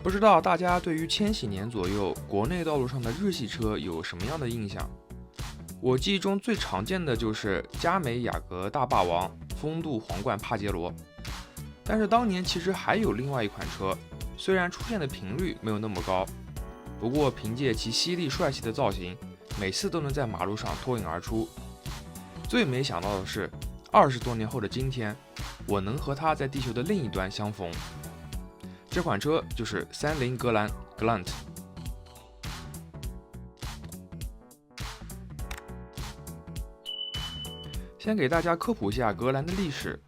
不知道大家对于千禧年左右国内道路上的日系车有什么样的印象？我记忆中最常见的就是佳美雅阁大霸王、风度皇冠帕杰罗。但是当年其实还有另外一款车，虽然出现的频率没有那么高，不过凭借其犀利帅气的造型，每次都能在马路上脱颖而出。最没想到的是，20多年后的今天，我能和它在地球的另一端相逢。这款车就是30格兰 Galant。先给大家科普一下格兰的历史。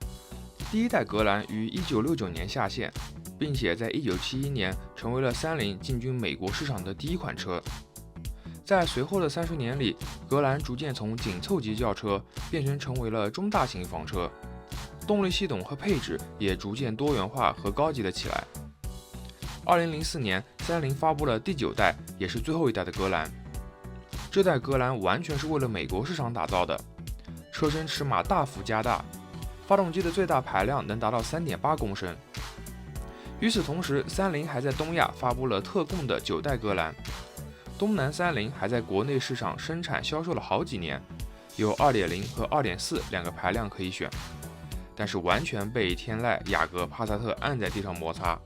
第一代格兰于1969年下线，并且在1971年成为了30进军美国市场的第一款车。在随后的30年里，格兰逐渐从紧凑级轿车变成为了中大型房车，动力系统和配置也逐渐多元化和高级了起来。2004年，30发布了第9代，也是最后一代的格兰。这代格兰完全是为了美国市场打造的，车身尺码大幅加大，发动机的最大排量能达到3.8公升。与此同时，30还在东亚发布了特供的9代格兰。东南30还在国内市场生产销售了好几年，有 2.0 和 2.4 两个排量可以选，但是完全被天籁、雅阁、帕萨特按在地上摩擦。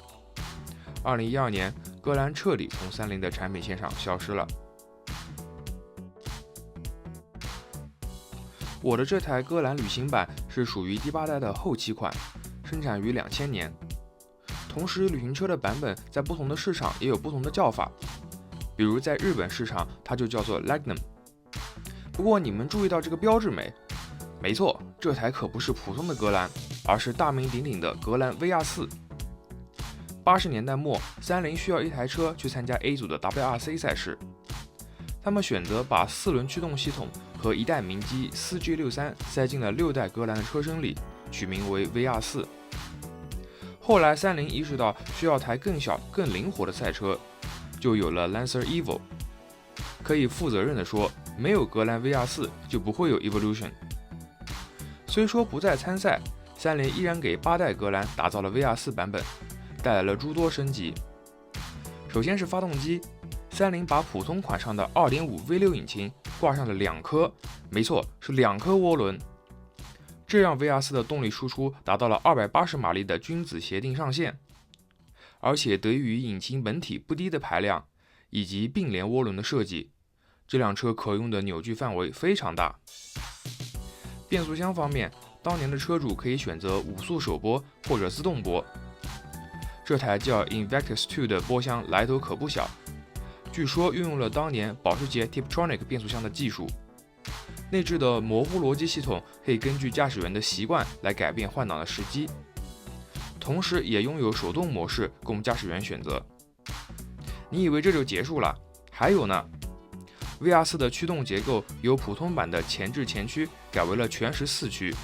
2012年，格兰彻底从30的产品线上消失了。我的这台格兰旅行版是属于第8代的后期款，生产于2000年。同时，旅行车的版本在不同的市场也有不同的叫法。比如在日本市场，它就叫做 Lagnum。不过你们注意到这个标志没？没错，这台可不是普通的格兰，而是大名鼎鼎的格兰 VR4。80年代末，30需要一台车去参加 A 组的 WRC 赛事，他们选择把4轮驱动系统和一代名机 4G63 塞进了6代格兰的车身里，取名为 VR4。后来30意识到需要台更小、更灵活的赛车，就有了 Lancer Evo。 可以负责任地说，没有格兰 VR4 就不会有 Evolution。 虽说不再参赛，30依然给8代格兰打造了 VR4 版本，带来了诸多升级。首先是发动机，30把普通款上的 2.5 V6 引擎挂上了2颗，没错，是2颗涡轮，这让 VR4 的动力输出达到了280马力的君子协定上限。而且得益于引擎本体不低的排量以及并联涡轮的设计，这辆车可用的扭矩范围非常大。变速箱方面，当年的车主可以选择5速手拨或者自动拨。这台叫 Invictus 2的拨箱来头可不小，据说运用了当年保时捷 Tiptronic 变速箱的技术。内置的模糊逻辑系统可以根据驾驶员的习惯来改变换挡的时机，同时也拥有手动模式供驾驶员选择。你以为这就结束了？还有呢。VR4 的驱动结构由普通版的前置前驱改为了全时4驱，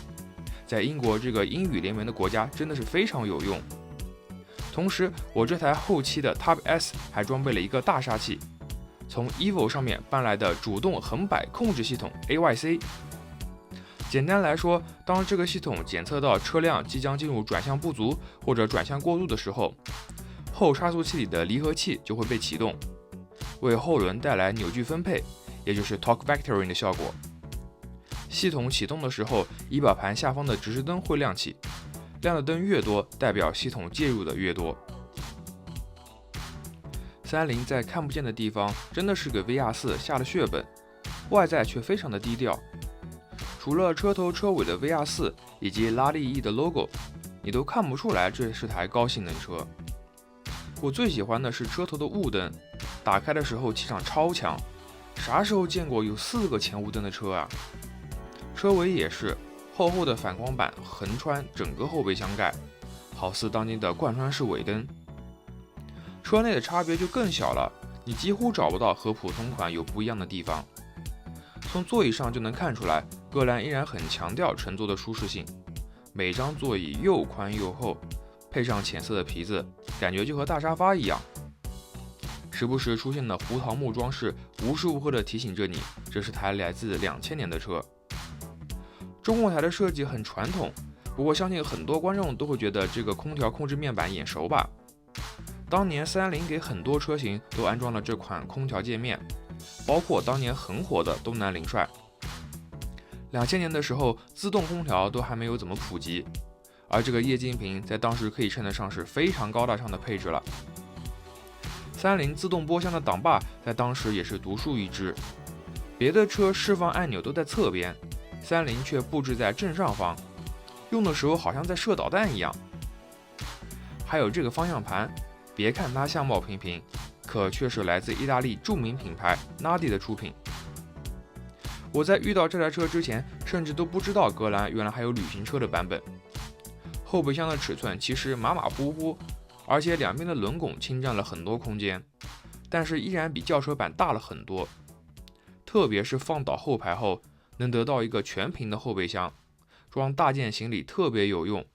在英国这个英语联盟的国家真的是非常有用。同时，我这台后期的 Type S 还装备了一个大杀器，从 Evo 上面搬来的主动横摆控制系统 AYC。 简单来说，当这个系统检测到车辆即将进入转向不足或者转向过度的时候，后差速器里的离合器就会被启动，为后轮带来扭矩分配，也就是 Torque Vectoring 的效果。系统启动的时候，仪表盘下方的指示灯会亮起，亮的灯越多，代表系统介入的越多。30在看不见的地方真的是给 VR4 下了血本，外在却非常的低调。除了车头车尾的 VR4 以及拉力 E 的 logo， 你都看不出来这是台高性能车。我最喜欢的是车头的雾灯，打开的时候气场超强，啥时候见过有4个前雾灯的车啊？车尾也是厚厚的反光板横穿整个后备箱盖，好似当今的贯穿式尾灯。车内的差别就更小了，你几乎找不到和普通款有不一样的地方。从座椅上就能看出来，格兰依然很强调乘坐的舒适性，每张座椅又宽又厚，配上浅色的皮子，感觉就和大沙发一样。时不时出现的胡桃木装饰无时无刻地提醒着你，这是台来自2000年的车。中控台的设计很传统，不过相信很多观众都会觉得这个空调控制面板眼熟吧。当年310给很多车型都安装了这款空调界面，包括当年很火的东南领帅。2000年的时候，自动空调都还没有怎么普及，而这个液晶屏在当时可以称得上是非常高大上的配置了。310自动波箱的挡把在当时也是独树一帜，别的车释放按钮都在侧边，310却布置在正上方，用的时候好像在射导弹一样。还有这个方向盘，别看它相貌平平，可却是来自意大利著名品牌 Nardi 的出品。我在遇到这台车之前，甚至都不知道格兰原来还有旅行车的版本。后备箱的尺寸其实马马虎虎，而且两边的轮拱侵占了很多空间，但是依然比轿车版大了很多。特别是放倒后排后，能得到一个全屏的后备箱，装大件行李特别有用。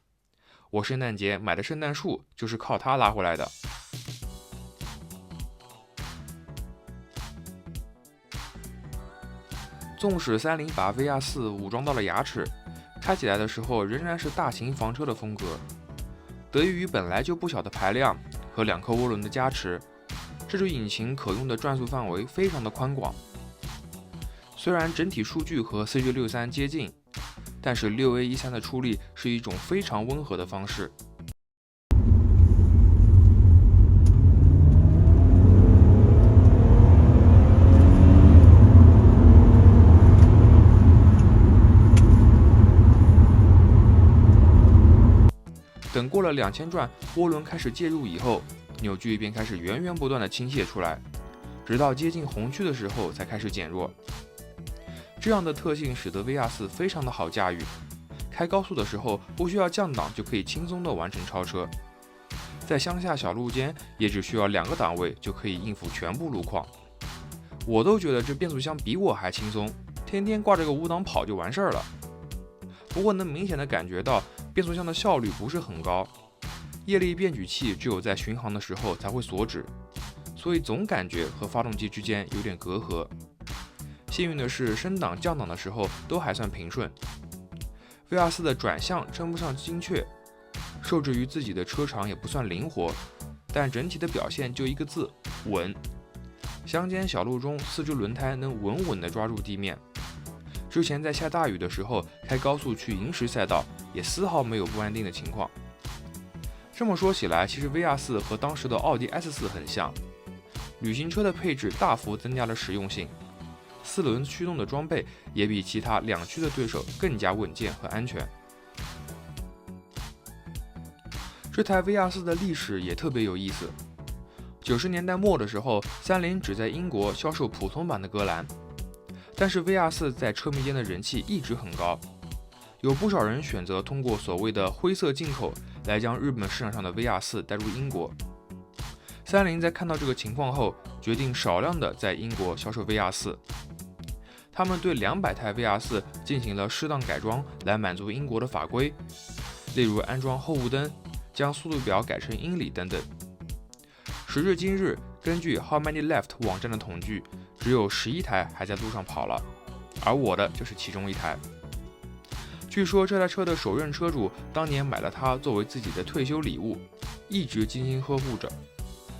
我圣诞节买的圣诞树就是靠它拉回来的。纵使310把 VR4 武装到了牙齿，开起来的时候仍然是大型房车的风格。得益于本来就不小的排量和2颗涡轮的加持，这种引擎可用的转速范围非常的宽广。虽然整体数据和 CG63 接近，但是 6A13 的出力是一种非常温和的方式。等过了2000转，涡轮开始介入以后，扭矩便开始源源不断的倾泻出来，直到接近红区的时候才开始减弱。这样的特性使得 VR4 非常的好驾驭，开高速的时候不需要降档就可以轻松的完成超车，在乡下小路间也只需要2个档位就可以应付全部路况。我都觉得这变速箱比我还轻松，天天挂着个5档跑就完事儿了。不过能明显的感觉到变速箱的效率不是很高，液力变矩器只有在巡航的时候才会锁止，所以总感觉和发动机之间有点隔阂。幸运的是，升档降档的时候都还算平顺。VR4 的转向称不上精确，受制于自己的车长也不算灵活，但整体的表现就一个字：稳。乡间小路中，4只轮胎能稳稳地抓住地面。之前在下大雨的时候开高速去银石赛道，也丝毫没有不安定的情况。这么说起来，其实 VR4 和当时的奥迪 S4 很像，旅行车的配置大幅增加了实用性，4轮驱动的装备也比其他2驱的对手更加稳健和安全。这台 VR4 的历史也特别有意思。90年代末的时候，310只在英国销售普通版的格兰，但是 VR4 在车迷间的人气一直很高，有不少人选择通过所谓的灰色进口来将日本市场上的 VR4 带入英国。310在看到这个情况后，决定少量的在英国销售 VR4。他们对200台 VR4 进行了适当改装，来满足英国的法规，例如安装后雾灯，将速度表改成英里等等。时至今日，根据 How Many Left 网站的统计，只有11台还在路上跑了，而我的就是其中一台。据说这台车的首任车主当年买了它作为自己的退休礼物，一直精心呵护着。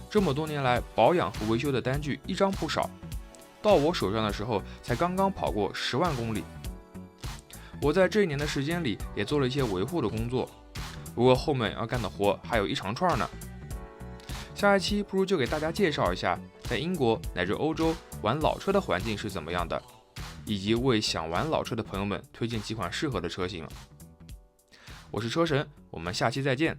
这么多年来，保养和维修的单据一张不少，到我手上的时候才刚刚跑过10万公里。我在这1年的时间里也做了一些维护的工作，不过后面要干的活还有一长串呢。下一期不如就给大家介绍一下在英国乃至欧洲玩老车的环境是怎么样的，以及为想玩老车的朋友们推荐几款适合的车型。我是车神，我们下期再见。